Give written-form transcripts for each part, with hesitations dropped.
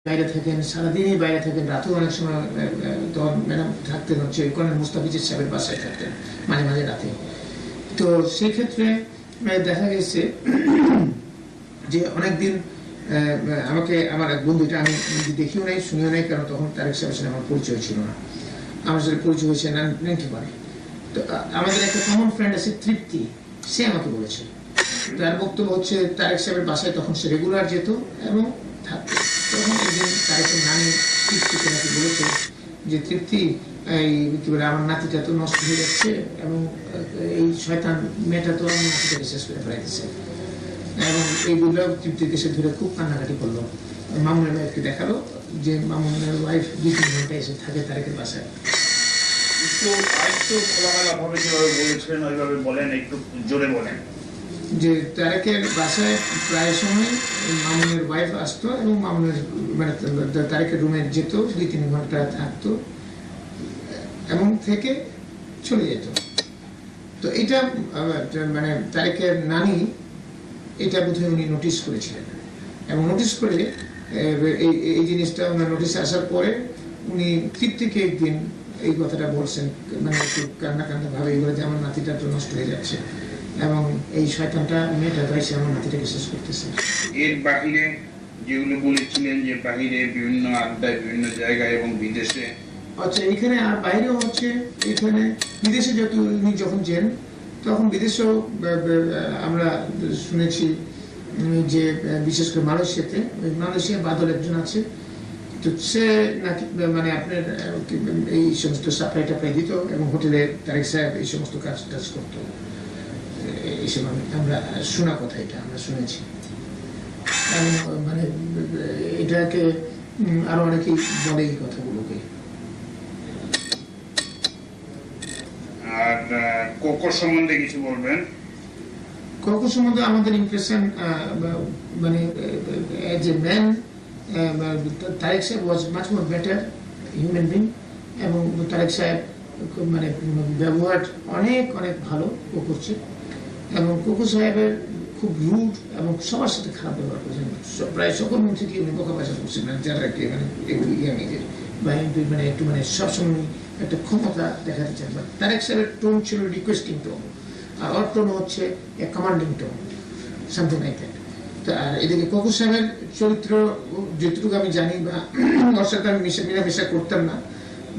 বাইরে থাকেন, সারাদিনই বাইরে থাকেন, রাতেও অনেক সময় তখন ম্যাডাম থাকতেন হচ্ছে কর্নেল মুস্তাফিজুর সাহেবের বাসায় থাকতেন মাঝে মাঝে রাতে। তো সেই ক্ষেত্রে দেখা গেছে যে অনেকদিন আমাকে আমার এক বন্ধু, এটা আমি দেখিও নাই শুনিও নাই, কারণ তখন তারেক সাহেবের সাথে আমার পরিচয় ছিল না, আমার সাথে পরিচয় হয়েছে 91। তো আমাদের একটা কমন ফ্রেন্ড আছে তৃপ্তি, সে আমাকে বলেছে, তার বক্তব্য হচ্ছে তারেক সাহেবের বাসায় তখন সে রেগুলার যেত এবং থাকতো। তখন একদিন তারেকের নানি তৃপ্তিকে নাকি বলেছে যে তৃপ্তি এই কি বলে আমার নাতিটা তো নষ্ট হয়ে যাচ্ছে এবং এই শয়তান মেয়েটা তো আমার নাতিটাকে শেষ করে ফেলাইতেছে। এবং এইগুলো তৃপ্তিকে সে ধরে খুব কান্নাকাটি করলো। মামুনের ওয়াইফকে দেখালো যে মামুনের ওয়াইফ 2-3 ঘন্টা এসে থাকে তারেকের বাসায়। যে তারেকের বাসায় প্রায় সময় মামুনের ওয়াইফ আসতো এবং মামুনের মানে তারেকের রুমে যেত, 2-3 ঘন্টা থাকতো এবং থেকে চলে যেত। তো এটা মানে তারেকের নানি এটা বোধহয় উনি নোটিস করেছিলেন এবং নোটিস করে এই জিনিসটা ওনার নোটিসে আসার পরে উনি তৃপ্তিকে একদিন এই কথাটা বলছেন, মানে একটু কান্না কান্না ভাবে এগুলো যে আমার নাতিটা তো নষ্ট হয়ে যাচ্ছে এবং এই শয়তানটা মেয়েটা এসে আমার নাতিটাকে শেষ করতেছে। এর বাহিরে যেগুলো বলেছিলেন যে বাহিরে বিভিন্ন আড্ডায় বিভিন্ন জায়গায় এবং বিদেশে, আচ্ছা এখানে আর বাইরেও হচ্ছে, এখানে বিদেশে যখন যান তখন বিদেশেও আমরা শুনেছি যে বিশেষ করে মালয়েশিয়া বাদল একজন আছে, তো সে নাকি মানে আপনার এই সমস্ত সাপ্লাই টাপ্লাই দিত এবং হোটেলে তারেক সাহেব এই সমস্ত কাজ টাজ করতো, এইসব আমরা শোনা কথা, এটা আমরা শুনেছি। মানে এটাকে আরো অনেকেই বলে এই কথাগুলোকে। আর কোকো সম্বন্ধে কিছু বলবেন? কোকো সম্বন্ধে আমাদের ইমপ্রেশন মানে এজ এ ম্যান তারেক সাহেব ওয়াজ much more better human being এবং তারেক সাহেব মানে ব্যবহার অনেক অনেক ভালো কোকোর চেয়ে, এবং কোকো সাহেবের খুব রুড এবং সবার সাথে খারাপ ব্যবহার করছেন, প্রায় সকল মন্ত্রীকে উনি বোকা বাসা করছেন, যারা মানে একটু ইয়াংদের বা মানে একটু মানে সবসময় একটা ক্ষমতা দেখাতে চান। বাট তারেক সাহেবের টোন ছিল রিকোয়েস্টিং টোন, আর ওর টোন হচ্ছে a commanding tone, something like that. আর এদিকে কোকো সাহেবের চরিত্র যতটুকু আমি জানি বা ওর সাথে আমি মেলামেশা করতাম না,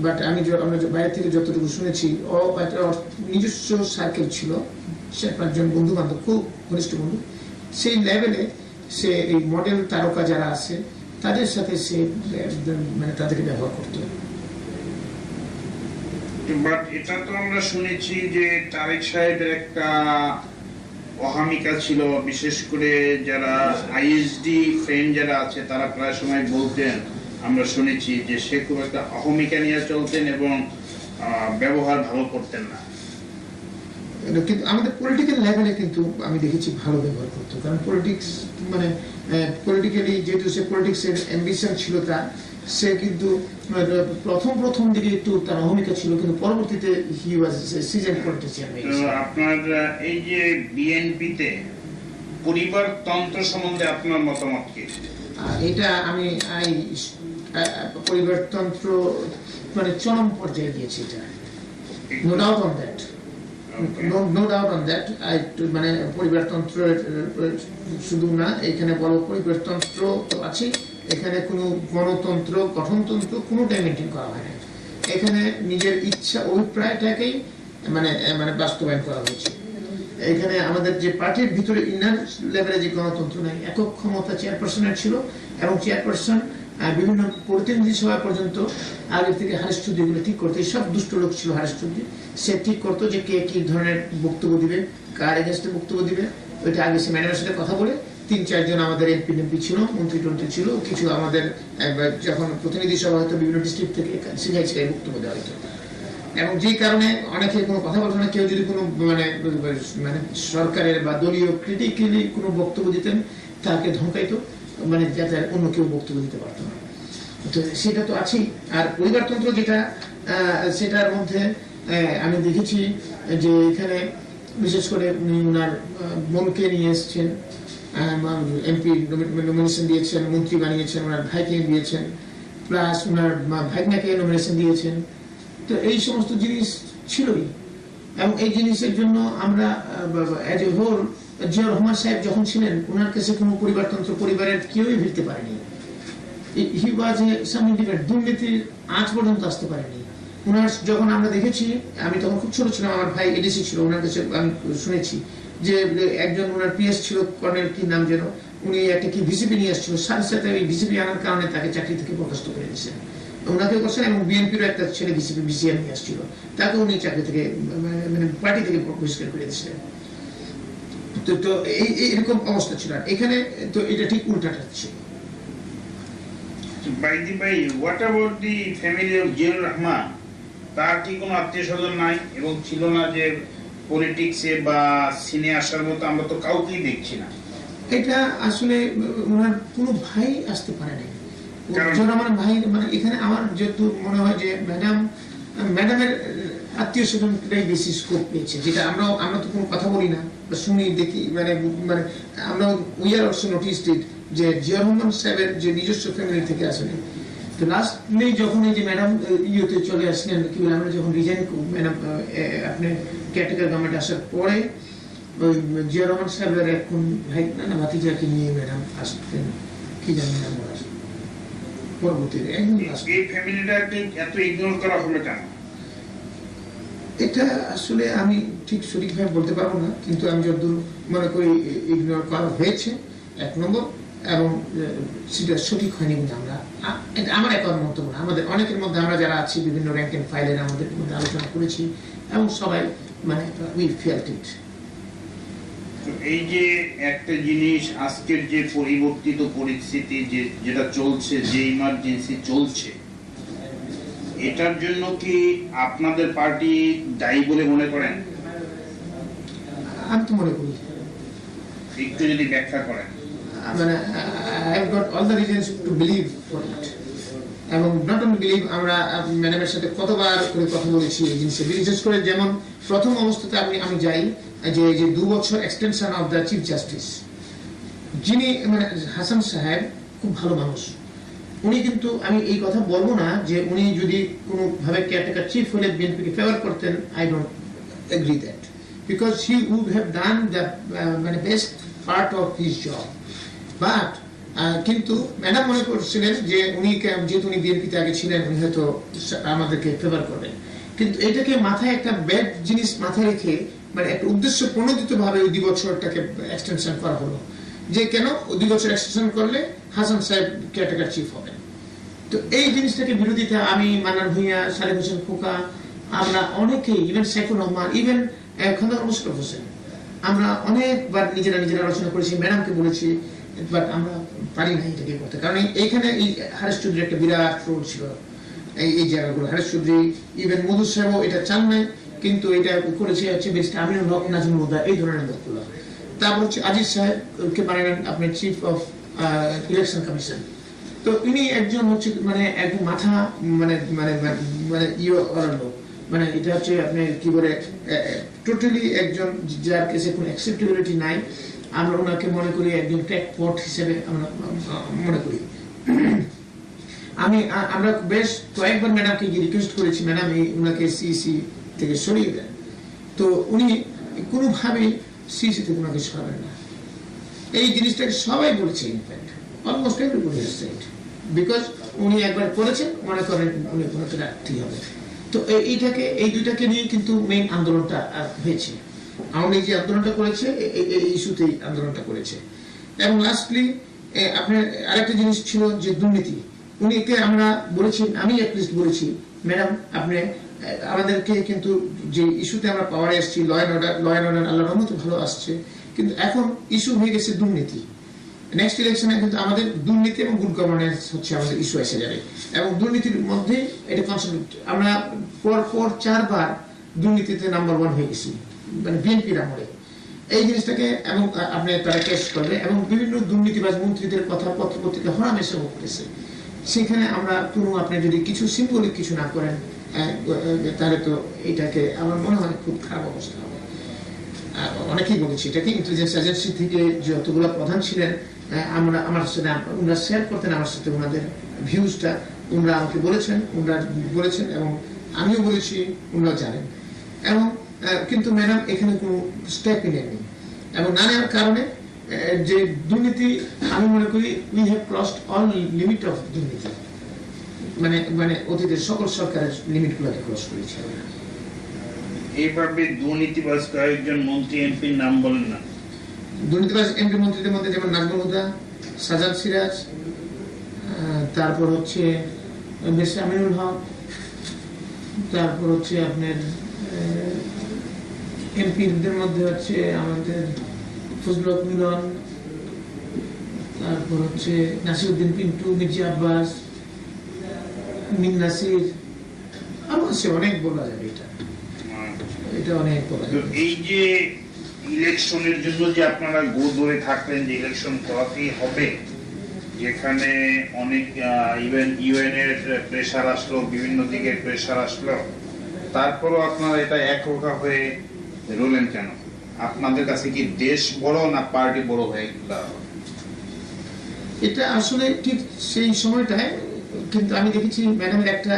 বাট আমরা বাইরে থেকে যতটুকু শুনেছি ওর নিজস্ব সার্কেল ছিল, 4-5 জন বন্ধু বান্ধব, খুব ঘনিষ্ঠ বন্ধু, সেই লেভেলে সে এই মডেল তারকা যারা আছে তাদের সাথে সে মানে তাদেরকে ব্যবহার করত। বাট এটা তো আমরা শুনেছি যে তারেক সাহেবের একটা অহামিকা ছিল, বিশেষ করে যারা আইএসডি ফ্রেন্ড যারা আছে তারা প্রায় সময় বলতেন, আমরা শুনেছি যে সে খুব একটা অহমিকা নিয়ে চলতেন এবং ব্যবহার ভালো করতেন না। কিন্তু আমাদের পলিটিক্যাল লেভেলে কিন্তু আমি দেখেছি ভালো ব্যবহার করতো, কারণ পলিটিক্স মানে পলিটিক্যালি যেহেতু সে পলিটিক্সের অ্যাম্বিশন ছিল তার, সে কিন্তু প্রথম দিকে একটু তার অহমিকা ছিল, কিন্তু পরবর্তীতে হি ওয়াজ সিজন পলিটিশিয়ান। আপনার এই যে বিএনপিতে পরিবারতন্ত্র সম্বন্ধে আপনার মতামত কি? এটা আমি পরিবারতন্ত্র মানে চরম পর্যায়ে গিয়েছে, এটা no doubt on that, no doubt on that. মানে পরিবারতন্ত্র শুধু না, এখানে বড় পরিবারতন্ত্র তো আছে, এখানে কোনো গণতন্ত্র গঠনতন্ত্র কোনোটাই মেনটেন করা হয় না, এখানে নিজের ইচ্ছা অভিপ্রায়টাকেই মানে মানে বাস্তবায়ন করা হয়েছে। এখানে আমাদের যে পার্টির ভিতরে ইনার লেভেলে যে গণতন্ত্র নাই, একক ক্ষমতা চেয়ারপারসনের ছিল এবং চেয়ারপারসন বিভিন্ন প্রতিনিধি সভা পর্যন্ত আগে থেকে হারেস চৌধুরীগুলো ঠিক করতো, সব দুষ্ট লোক ছিল হারেস চৌধুরী, সে ঠিক করতো যে কে কি ধরনের বক্তব্য দিবে, কার এগেনস্টে বক্তব্য দিবে, ওইটা আগে সে ম্যাডামের সাথে কথা বলে 3-4 জন আমাদের এমপি ছিল, মন্ত্রী টন্ত্রী ছিল, কিছু আমাদের যখন প্রতিনিধি সভা হয়তো বিভিন্ন ডিস্ট্রিক্ট থেকে শিখাই বক্তব্য দেওয়া হতো। এবং যে কারণে অনেকে কোনো কথা বলতো না, কেউ যদি কোনো মানে মানে সরকারের বা দলীয় ক্রিটিক্যালি কোনো বক্তব্য দিতেন তাকে ধমকাইতো, মানে যাতে অন্য কেউ বক্তব্য দিতে পারতো না। তো সেটা তো আছেই। আর পরিবারতন্ত্র যেটা, সেটার মধ্যে আমি দেখেছি যে এখানে বিশেষ করে উনি ওনার বোনকে নিয়ে এসছেন এমপি নমিনেশন দিয়েছেন, মন্ত্রী বানিয়েছেন, ওনার ভাইকে দিয়েছেন, প্লাস ওনার ভাগনাকে নমিনেশন দিয়েছেন। তো এই সমস্ত জিনিস ছিলই, এবং এই জিনিসের জন্য আমরা as a whole Ziaur Rahman সাহেব যখন ছিলেন ওনার কাছে কোনো পরিবারতন্ত্র পরিবারের কেউই ভিড়তে পারেনি। হি ওয়াজ এ সামথিং ডিফারেন্ট। দুর্নীতির আজ পর্যন্ত আসতে পারেনি ওনার। যখন আমরা দেখেছি, আমি তখন খুব ছোট ছিলাম, আমার ভাই এডিসি ছিল, ওনার কাছে আমি শুনেছি যে একজন ওনার পিএস ছিল, কর্নেল কি নাম যেন, উনি একটা কি ভিসিপি নিয়ে আসছিল, সাথে সাথে ওই ভিসিপি আনার কারণে তাকে চাকরি থেকে বরখাস্ত করে দিয়েছেন, ওনাকে করছেন। এবং বিএনপির একটা ছেলে ভিসিপি ভিসিআর নিয়ে আসছিল, তাকে উনি চাকরি থেকে মানে পার্টি থেকে বহিষ্কার করে দিয়েছিলেন। তো এইরকম অবস্থা ছিল এখানে। তো এটা ঠিক উল্টাটা ছিল। By the way, what about the family of Ziaur Rahman? তার কি কোনো আত্মীয় স্বজন নাই এবং ছিল না যে পলিটিক্সে বা সিনে আসার মতো? আমরা তো কাউকেই দেখছি না। এটা আসলে ওনার কোনো ভাই আসতে পারে নাই। আমার ভাই মানে এখানে আমার যেহেতু মনে হয় যে ম্যাডামের আত্মীয় স্বজনটাই বেশি স্কোপ পেয়েছে, যেটা আমরা তো কোনো কথা বলি না বা শুনি দেখি, মানে আমরা উই আর অলসো নোটিসড ইট যে জিয়াউর রহমান সাহেবের যে নিজস্ব ফ্যামিলি থেকে আসেনি। তো লাস্টলি যখন এই যে ম্যাডাম ইয়েতে চলে আসলেন, কি বলে, আমরা যখন রিজাইন ম্যাডাম আপনি কেয়ারটেকার গভর্নমেন্ট আসার পরে ওই জিয়াউর রহমান সাহেবের এখন ভাই না ভাতিজাকে নিয়ে ম্যাডাম আসতেন, কি জানি না আমরা পরবর্তীতে এই ফ্যামিলিটাকে এত ইগনোর করা হলো কেন? এটা আসলে আমি ঠিক সঠিকভাবে বলতে পারবো না, কিন্তু আমি যতদূর মনে করি ইগনোর করা হয়েছে এক নম্বর, এবং সেটা সঠিক হয়নি বলে আমার একবার মন্তব্য না। আমাদের অনেকের মধ্যে আমরা যারা আছি বিভিন্ন র্যাঙ্ক এন্ড ফাইলের আমাদের মধ্যে আলোচনা করেছি এবং সবাই মানে উই ফেল্ট ইট। এই যে একটা জিনিস, আজকের যে পরিবর্তিত পরিস্থিতি যেটা চলছে, যে ইমার্জেন্সি চলছে, এটার জন্য কি আপনাদের পার্টি দায়ী বলে মনে করেন? আমি তো মনে করি। একটু যদি ব্যাখ্যা করেন। মানে I have got all the reasons to believe for it, এবং not only believe, আমরা ম্যাডামের সাথে কতবার করে কথা বলেছি এই জিনিসে। বিশেষ করে যেমন প্রথম অবস্থাতে আমি যাই যে 2 বছর extension of the chief justice, যিনি মানে হাসান সাহেব খুব ভালো মানুষ। উনি কিন্তু, আমি এই কথা বলবো না যে উনি যদি কোনোভাবে কেয়ারটেকার চিফ হলে বিএনপিকে ফেভার করতেন, I don't agree that, because he would have done the মানে best part of his job. But কিন্তু ম্যাডাম মনে করছিলেন যে উনি যেহেতু উনি বিএনপিতে আগে ছিলেন, উনি হয়তো আমাদেরকে ফেভার করবেন। কিন্তু এটাকে মাথায় একটা ব্যাড জিনিস মাথায় রেখে, মানে একটা উদ্দেশ্য প্রণোদিত ভাবে ওই 2 বছরটাকে এক্সটেনশন করা হলো, যে কেন 2 বছর এক্সটেনশন করলে হাসান সাহেব কেয়ারটেকার চিফ হবেন। তো এই জিনিসটাকে বিরোধিতা আমি, মান্নান ভূঁইয়া, সালেহ হোসেন খোকা, আমরা অনেকেই, ইভেন সাইফুর রহমান, ইভেন খন্দকার মোশাররফ হোসেন, আমরা অনেকবার নিজেরা আলোচনা করেছি, ম্যাডামকে বলেছি, বাট আমরা পারি না এটাকে করতে। কারণ এইখানে এই হারেস চৌধুরী একটা বিরাট রোল ছিল, এই জায়গাগুলো। হারেস চৌধুরী, ইভেন মধু সাহেবও এটা চান নাই, কিন্তু এটা করেছে হচ্ছে ব্যারিস্টার আমিনুল হক, নাজমুল হুদা, এই ধরনের লোকগুলো। তারপর হচ্ছে আজিজ সাহেবকে বানালেন আপনার চিফ অফ ইলেকশন কমিশন। তো ইনি একজন হচ্ছে মানে একদম মাথা মানে মানে মানে লোক, মানে এটা হচ্ছে আপনি কি বলে টোটালি একজন যার কাছে কোনো অ্যাকসেপ্টেবিলিটি নাই। আমরা ওনাকে মনে করি একজন ক্র্যাকপট হিসেবে আমরা মনে করি। আমরা বেশ কয়েকবার ম্যাডামকে রিকোয়েস্ট করেছি, ম্যাডাম ওনাকে সিইসি থেকে সরিয়ে দেন। তো উনি কোনোভাবেই সিইসি থেকে ওনাকে সরাবেন না। এই জিনিসটাকে সবাই বলেছে, in fact almost everybody has said, because উনি একবার করেছেন, মনে করেন উনি ওনাকে রাখতেই হবে। তো এই দুইটাকে নিয়ে কিন্তু মেইন আন্দোলনটা হয়েছে। আওয়ামী লীগ যে আন্দোলনটা করেছে, এই ইস্যুতেই আন্দোলনটা করেছে। এবং লাস্টলি আপনার আরেকটা জিনিস ছিল যে দুর্নীতি। উনিকে আমরা বলেছি, আমি অ্যাটলিস্ট বলেছি, ম্যাডাম আপনি আমাদেরকে কিন্তু যে ইস্যুতে আমরা পাওয়ারে আসছি, ল অ্যান্ড অর্ডার আল্লাহর রহমতে ভালো আসছে, কিন্তু এখন ইস্যু হয়ে গেছে দুর্নীতি। নেক্সট ইলেকশনে কিন্তু আমাদের দুর্নীতি এবং গুড গভর্নেন্স হচ্ছে আমাদের ইস্যু এসে যাবে, এবং দুর্নীতির মধ্যে এটা কনসেন্ট্রেট। আমরা পর 4 বার দুর্নীতিতে নাম্বার 1 হয়ে গেছি, মানে বিএনপির আমলে এই জিনিসটাকে। এবং আপনি তারা কেস করবে, এবং বিভিন্ন দুর্নীতিবাজ মন্ত্রীদের কথা পত্রপত্রিকা হরামেশা করেছে। সেখানে আমরা কোনো, আপনি যদি কিছু সিম্বলিক কিছু না করেন, তাহলে তো এটাকে আমার মনে হয় খুব খারাপ অবস্থা হবে। অনেকেই বলেছি এটাকে, ইন্টেলিজেন্স এজেন্সি থেকে যতগুলো প্রধান ছিলেন আমরা আমার সাথে ওনারা শেয়ার করতেন আমার সাথে ওনাদের ভিউজটা, ওনারা আমাকে বলেছেন এবং আমিও বলেছি, ওনারা জানেন। এবং কিন্তু ম্যাডাম এখানে কোনো স্টেপ নেয়নি, এবং না নেওয়ার কারণে যে দুর্নীতি, আমি মনে করি we have crossed all limit of দুর্নীতি, মানে অতীতের সকল সরকারের লিমিটগুলোকে ক্রস করেছে। এইভাবে দুর্নীতিবাজ কয়েকজন মন্ত্রী এমপির নাম বলেন না। দুর্নীতিবাজ এমপি মন্ত্রীদের মধ্যে যেমন নাজমুল হুদা, সাজাদ সিরাজ, তারপর হচ্ছে বেশ আমিনুল হক, তারপর হচ্ছে আপনার এমপিদের মধ্যে হচ্ছে আমাদের ফজলুল হক মিলন, তারপর হচ্ছে নাসিরউদ্দিন পিন্টু, মির্জা আব্বাস, মিন নাসির, আরো আছে অনেক, বলা যাবে এটা অনেক বলা যাবে। এই যে ইলেকশনের জন্য যে আপনারা গো ধরে থাকলেন যে ইলেকশন করাতেই হবে, যেখানে অনেক ইউএন এর প্রেসার আসলো, বিভিন্ন দিকের প্রেসার আসলো, তারপরও আপনারা এটা একরোখা হয়ে রইলেন কেন? আপনাদের কাছে কি দেশ বড় না পার্টি বড় হয়ে গেল? এটা আসলে ঠিক সেই সময়টায় কিন্তু আমি দেখেছি ম্যাডামের একটা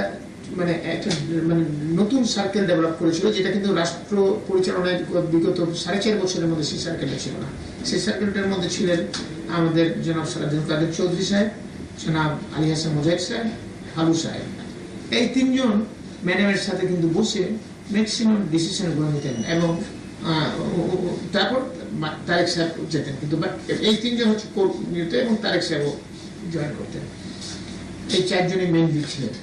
মানে নতুন সার্কেল ডেভেলপ করেছিল, যেটা কিন্তু রাষ্ট্র পরিচালনায় বিগত 4.5 বছরের মধ্যে সেই সার্কেলটা ছিল না। সেই সার্কেলটার মধ্যে ছিলেন আমাদের জনাব সালাউদ্দিন কাদের চৌধুরী সাহেব, জনাব আলী হাসান মুজাহিদ সাহেব, হালু সাহেব। এই তিনজন ম্যাডামের সাথে কিন্তু বসে ম্যাক্সিমাম ডিসিশন গুলো নিতেন, এবং তারপর তারেক সাহেব যেতেন, কিন্তু এই তিনজন হচ্ছে কোর নিত এবং তারেক সাহেবও জয়েন করতেন। এই 4 জনই মেইন লিড ছিলেন,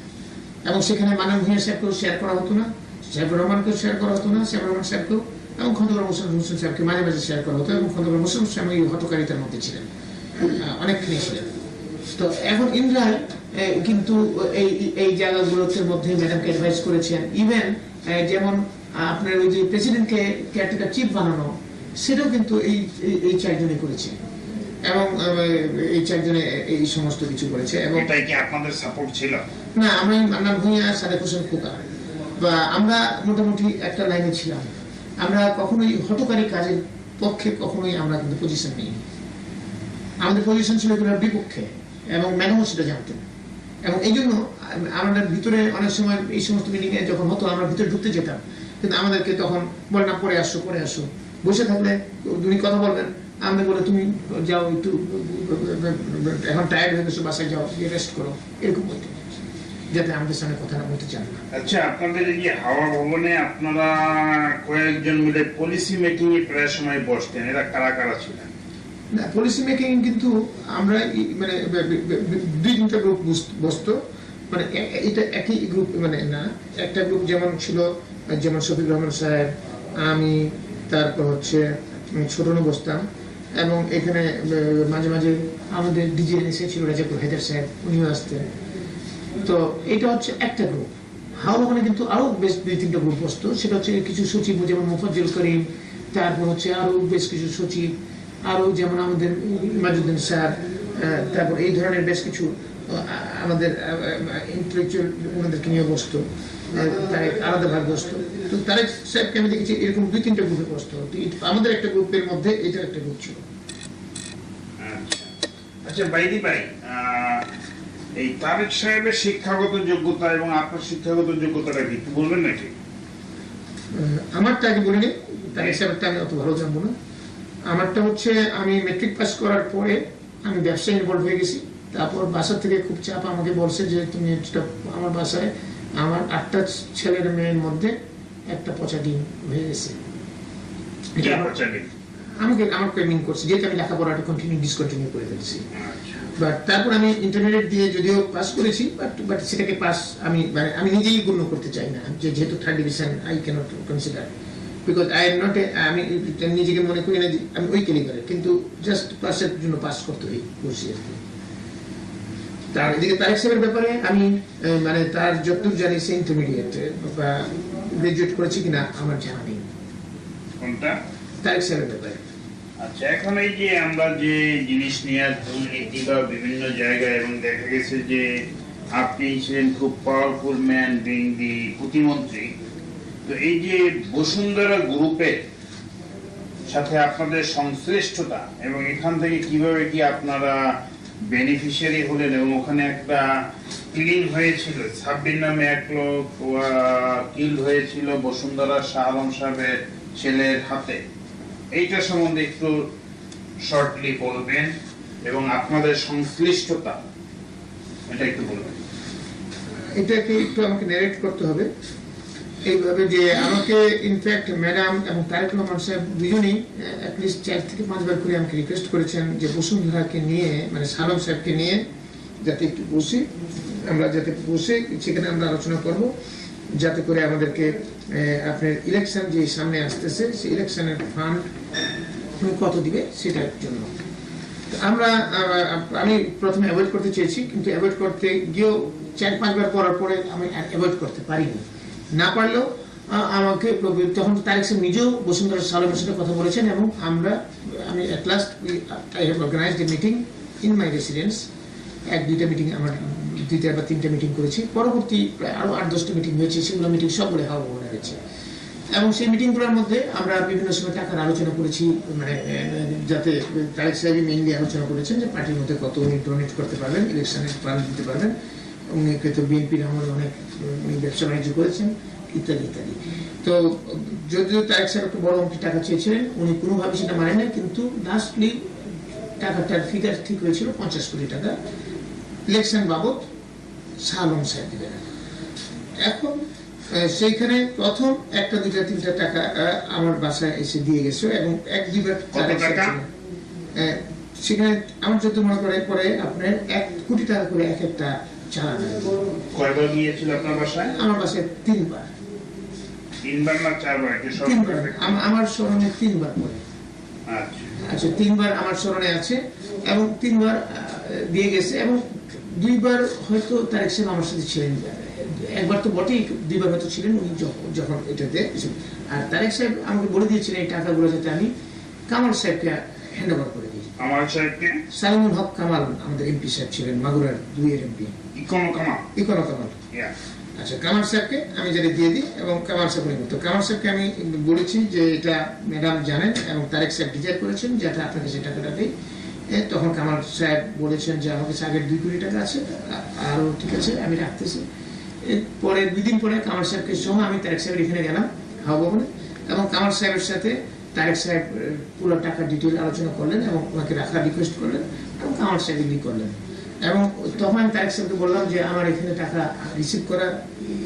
এবং সেখানে মানব ভূঁইয়া সাহেবকেও শেয়ার করা হতো না, সাহেবুর রহমানকেও শেয়ার করা হতো না, সাহেবুর রহমান সাহেবকেও, এবং খন্দকার মোশাররফ হোসেন সাহেবকে মাঝে মাঝে শেয়ার করা হতো, এবং খন্দকার মোশাররফ সাহেব এই হটকারিতার মধ্যে ছিলেন, অনেকখানি ছিলেন। তো এখন ইন্দ্রায় কিন্তু এই জায়গাগুলোর মধ্যে ম্যাডামকে অ্যাডভাইস করেছেন, ইভেন যেমন আপনার ওই যে প্রেসিডেন্টকে কেয়ারটেকার চিফ বানানো, সেটাও কিন্তু এই 4 জনে করেছে, এবং এই 4 জনে এই সমস্ত কিছু করেছে। এবং এটাই কি আপনাদের সাপোর্ট ছিল? না, আমি মান্নান ভূঁইয়া, সাদেক হোসেন খোকা বা আমরা মোটামুটি একটা লাইনে ছিলাম। আমরা কখনোই হটকারী কাজের পক্ষে কখনোই আমরা কিন্তু পজিশন নিই, আমাদের পজিশন ছিল এগুলোর বিপক্ষে, এবং ম্যাডামও সেটা জানতেন। এবং এই জন্য আমাদের ভিতরে অনেক সময় এই সমস্ত মিটিং এ যখন হতো আমরা ভিতরে ঢুকতে যেতাম, কিন্তু আমাদেরকে তখন বলে না, পরে আসো, বসে থাকলে তুমি কথা বলবেন, আমি বলে তুমি যাও একটু, এখন টায়ার্ড হয়ে গেছো, বাসায় যাও, রেস্ট করো, এরকম বলতে, যাতে আমাদের সামনে কথা না বলতে চান না। আচ্ছা, আপনাদের এই যে হাওয়া ভবনে আপনারা কয়েকজন মিলে পলিসি মেকিং এ প্রায় সময় বসতেন, এরা কারা কারা ছিলেন? না, পলিসি মেকিং কিন্তু আমরা মানে 2-3টা গ্রুপ বসতো, মানে এটা একই গ্রুপ, মানে না, একটা গ্রুপ যেমন ছিল, যেমন শফিক রহমান সাহেব, আমি, তারপর হচ্ছে ছোটনু বসতাম, এবং এখানে মাঝে মাঝে আমাদের ডিজিএন এসেছিল রাজাপুর হায়দার সাহেব, উনিও আসতেন। তো এটা হচ্ছে একটা গ্রুপ। হাওয়া ভবনে কিন্তু আরো বেশ 2-3টা গ্রুপ বসতো, সেটা হচ্ছে কিছু সচিব যেমন মুফাজ্জল করিম, তারপর হচ্ছে আরো বেশ কিছু সচিব, আরো যেমন আমাদের মাজুদ্দিন স্যার, তারপর এই ধরনের বেশ কিছু আমাদের ইন্টেলেকচুয়াল ওনাদেরকে নিয়ে বসতো, তারেক আলাদাভাবে বসতো। তো তারেক সাহেবকে আমি দেখেছি এরকম 2-3টা গ্রুপে বসতো, আমাদের একটা গ্রুপের মধ্যে এটা একটা গ্রুপ ছিল। আচ্ছা বাইদি ভাই, এই তারেক সাহেবের শিক্ষাগত যোগ্যতা এবং আপনার শিক্ষাগত যোগ্যতাটা কি একটু বলবেন নাকি? আমারটা আগে বলিনি, তারেক সাহেবটা আমি অত ভালো জানবো না। আমারটা হচ্ছে আমি মেট্রিক পাস করার পরে আমি ব্যবসায় ইনভলভ হয়ে গেছি। তারপর বাসা থেকে খুব চাপ, আমাকে বলছে যে তুমি আমার বাসায় আমার 8টা ছেলের মেয়ের মধ্যে একটা পচা ডিম হয়ে গেছে, আমাকে মিন করছে, যেহেতু আমি লেখাপড়াটা ডিসকন্টিনিউ করে ফেলছি। বাট তারপর আমি ইন্টারমিডিয়েট দিয়ে যদিও পাস করেছি, বাট সেটাকে পাস আমি নিজেই গণ্য করতে চাই না, যেহেতু 3rd division I cannot consider, because I am not আমি নিজেকে মনে করি না যে আমি ওই ক্যালিবারের, কিন্তু জাস্ট পাসের জন্য পাস করতে হই বসি আর কি। তার এদিকে তারেক সাহেবের ব্যাপারে আমি মানে তার যতদূর জানি সে ইন্টারমিডিয়েট বা গ্রাজুয়েট করেছি কিনা আমার জানা নেই। কোনটা? তারেক সাহেবের ব্যাপারে। আচ্ছা, এখন এই যে আমরা যে জিনিস নিয়ে দুর্নীতি বা বিভিন্ন জায়গায়, এবং দেখা গেছে যে আপনি ছিলেন খুব পাওয়ারফুল ম্যান বিং দি প্রতিমন্ত্রী, তো এই যে বসুন্ধরা গ্রুপের সাথে আপনাদের সংশ্লিষ্টতা এবং এখান থেকে কিভাবে কি আপনারা বেনিফিশিয়ারি হলেন এবং ওখানে একটা কিলিং হয়েছিল, সাব্বির নামে এক লোক কিল হয়েছিল বসুন্ধরা শাহ আলম সাহেবের ছেলের হাতে, এইটা সম্বন্ধে একটু শর্টলি বলবেন এবং আপনাদের সংশ্লিষ্টতা এটা একটু বলবেন। এটাকে একটু আমাকে ন্যারেট করতে হবে এইভাবে যে আমাকে ইনফ্যাক্ট ম্যাডাম এবং তারেক রহমান সাহেব দুজনেই অ্যাটলিস্ট 4 থেকে 5 বার করে আমাকে রিকোয়েস্ট করেছেন যে বসুন্ধরাকে নিয়ে মানে সালম সাহেবকে নিয়ে যাতে একটু বসি, আমরা যাতে বসে সেখানে আমরা আলোচনা করব, যাতে করে আমাদেরকে আপনার ইলেকশন যে সামনে আসতেছে সেই ইলেকশনের ফান্ড কত দিবে সেটার জন্য আমি প্রথমে অ্যাভয়েড করতে চেয়েছি, কিন্তু অ্যাভয়েড করতে গিয়েও 4-5 বার করার পরে আমি অ্যাভয়েড করতে পারিনি। না পারলেও আমাকে তখন তারেক সাহেব নিজেও বসুন্ধরা সালমের সাথে কথা বলেছেন এবং আমি at last I have organized a meeting in my residence। 1-2টা মিটিং আমার 2টা বা 3টা মিটিং করেছি, পরবর্তী আরো 8-10টা মিটিং হয়েছে, সেগুলো মিটিং সবগুলো হাওয়া ভবনে হয়েছে এবং সেই মিটিংগুলোর মধ্যে আমরা বিভিন্ন সময় টাকার আলোচনা করেছি, মানে যাতে তারেক সাহেব মেইনলি আলোচনা করেছেন যে পার্টির মধ্যে কত উনি ডোনেট করতে পারবেন, ইলেকশনে ফান্ড দিতে পারবেন, উনি হয়তো বিএনপির আমলে অনেক ব্যবসা বাণিজ্য করেছেন ইত্যাদি ইত্যাদি। তো যদিও তারেক সাহেব একটু বড় অঙ্কের টাকা চেয়েছিলেন, উনি কোনোভাবে সেটা মানেন না, কিন্তু লাস্টলি টাকাটার ফিগার ঠিক হয়েছিল 50 কোটি টাকা ইলেকশন বাবদ শাহ আলম সাহেব দিবেন। এখন সেইখানে প্রথম 1-2-3টা টাকা আমার বাসায় এসে দিয়ে গেছে এবং 1-2 বার সেখানে আমার যত মনে করে পরে আপনার 1 কোটি টাকা করে এক একটা চালানো। কয়বার গিয়েছিল আপনার বাসায়? আমার বাসায় 3 বার। 3 বার না 4 বার? আমার স্মরণে 3 বার পরে। আচ্ছা 3 বার আমার স্মরণে আছে এবং 3 বার দিয়ে গেছে এবং 2 বার হয়তো তারেক সাহেব আমার সাথে ছিলেন, একবার তো বটেই, 2 বার হয়তো ছিলেন উনি যখন এটাতে। আর তারেক সাহেব আমাকে বলে দিয়েছিলেন এই টাকাগুলো যাতে আমি কামাল সাহেবকে হ্যান্ড ওভার করে দিই। কামাল সাহেবকে? সালিমুল হক কামাল আমাদের এমপি সাহেব ছিলেন, মাগুরার 2-এর এমপি। ইকোনো কামাল। আচ্ছা কামাল সাহেবকে আমি যেটা দিয়ে দিই এবং কামাল সাহেব তো কামাল সাহেবকে আমি বলেছি যে এটা ম্যাডাম জানেন এবং তারেক সাহেব ডিজাইন করেছেন যাতে আপনাকে সে টাকাটা দিই। তখন কামাল সাহেব বলেছেন যে আমার কাছে আগের 2 কোটি টাকা আছে, আরো ঠিক আছে আমি রাখতেছি। পরে 2 দিন পরে কামাল সাহেবকে সঙ্গে আমি তারেক সাহেবের এখানে গেলাম হাওয়া ভবনে এবং কামাল সাহেবের সাথে তারেক সাহেব পুরো টাকার ডিটেল আলোচনা করলেন এবং ওনাকে রাখার রিকোয়েস্ট করলেন এবং কামাল সাহেব এগ্রি করলেন এবং তখন আমি তারেক সাহেবকে বললাম যে আমার এখানে টাকা রিসিভ করা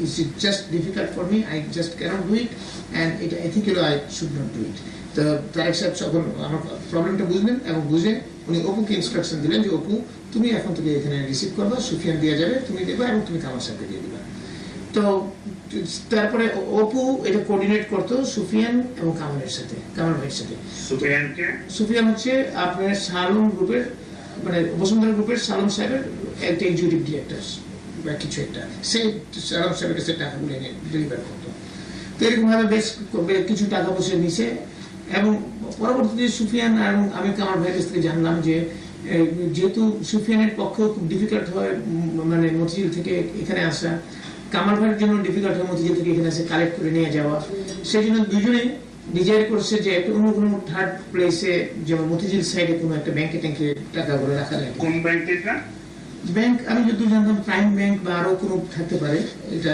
is just difficult for me, I just can't do it and এটা ethically I should not do it. তো তারেক সাহেব যখন আমার প্রবলেমটা বুঝলেন এবং বুঝে উনি অপুকে ইনস্ট্রাকশন দিলেন যে অপু তুমি এখন থেকে এখানে রিসিভ করবা, সুফিয়ান দিয়ে যাবে, তুমি দেবা এবং তুমি কামাল সাহেবকে দিয়ে দিবা। তো তারপরে অপু এটা কোঅর্ডিনেট করতো সুফিয়ান এবং কামালের সাথে, কামাল ভাইয়ের সাথে। সুফিয়ান হচ্ছে আপনার সালম গ্রুপের মানে বসুন্ধরা গ্রুপের সালম সাহেবের একটা এক্সিকিউটিভ ডিরেক্টর বা কিছু একটা, সে সালম সাহেবের কাছে টাকাগুলো এনে ডেলিভার করতো। তো এরকম ভাবে বেশ কিছু টাকা পয়সা নিছে এবং পরবর্তীতে সুফিয়ান এবং আমি কামাল ভাইয়ের কাছ থেকে জানলাম যে যেহেতু সুফিয়ানের পক্ষেও খুব ডিফিকাল্ট হয় মানে মতিঝিল থেকে এখানে আসা, কামাল ভাইয়ের জন্য ডিফিকাল্ট হয় মতিঝিল থেকে এখানে এসে কালেক্ট করে নিয়ে যাওয়া, সেই জন্য দুজনেই ডিজাইন করছে যে একটা অন্য কোনো থার্ড প্লেসে যেমন মতিঝিল সাইডে কোনো একটা ব্যাংকে ট্যাঙ্কে টাকাগুলো রাখা যায়। কোন ব্যাংকে? ব্যাংক আমি যদি জানতাম প্রাইম ব্যাংক বা আরো কোনো থাকতে পারে। এটা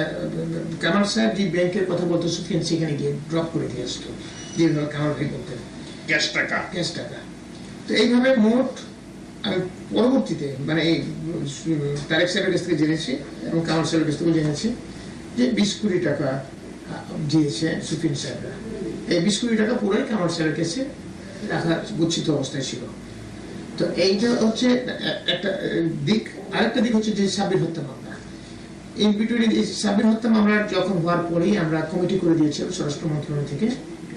কামাল সাহেব যে ব্যাংকের কথা বলতো সুফিয়ান সেখানে গিয়ে ড্রপ করে দিয়ে আসতো, যেভাবে কামাল ভাই বলতেন ক্যাশ টাকা। তো এইভাবে মোট আমি পরবর্তীতে মানে এই তারেক সাহেবের কাছ থেকে জেনেছি এবং কামাল সাহেবের কাছ থেকে জেনেছি যে 20 কোটি টাকা দিয়েছে সুফিয়ান সাহেবরা। এই 20 কোটি টাকা পুরোই কামাল সাহেবের কাছে রাখা গচ্ছিত অবস্থায় ছিল। তো এইটা হচ্ছে একটা দিক। আরেকটা দিক হচ্ছে যে সাব্বির হত্যা মামলা। ইন বিটুইন এই সাব্বির হত্যা মামলা যখন হওয়ার পরেই আমরা কমিটি করে দিয়েছিলাম স্বরাষ্ট্র মন্ত্রণালয় থেকে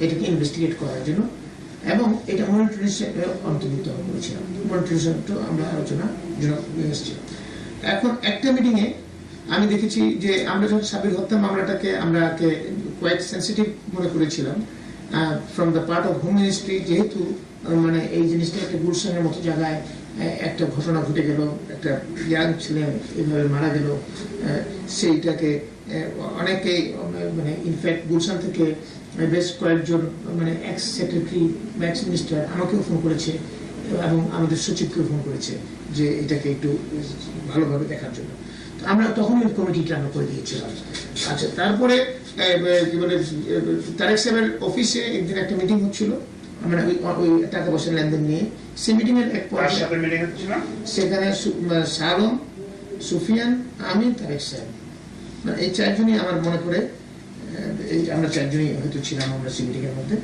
এটাকে ইনভেস্টিগেট করার জন্য এবং এটা মনিটরিং অন্তর্ভুক্ত করেছিলাম। মনিটরিং আমরা আলোচনা জন্য এসেছিলাম। এখন একটা মিটিং এ আমি দেখেছি যে আমরা যখন সাব্বির হত্যা মামলাটাকে আমরা কোয়াইট সেন্সিটিভ মনে করেছিলাম from the part of home ministry, যেহেতু মানে এই জিনিসটা একটা গুলশানের মতো জায়গায় একটা ঘটনা ঘটে গেল, একটা ইয়াং ছেলে এভাবে মারা গেল, সেইটাকে অনেকেই মানে ইনফ্যাক্ট গুলশান থেকে বেশ কয়েকজন মানে এক্স সেক্রেটারি বা এক্স মিনিস্টার আমাকেও ফোন করেছে এবং আমাদের সচিবকেও ফোন করেছে যে এটাকে একটু ভালোভাবে দেখার জন্য। তো আমরা তখন ওই কমিটিটা আমরা করে দিয়েছিলাম। আচ্ছা, তারপরে কি বলে তারেক সাহেবের অফিসে একদিন একটা মিটিং হচ্ছিল, মানে ওই টাকা পয়সা লেনদেন নিয়ে। সেই মিটিং এর এক পর্যায়ে সেখানে শালম, সুফিয়ান, আমি, তারেক সাহেব, মানে এই চারজনই আমার মনে পড়ে, আমরা চারজনই হয়তো ছিলাম আমরা সেই মিটিং এর মধ্যে।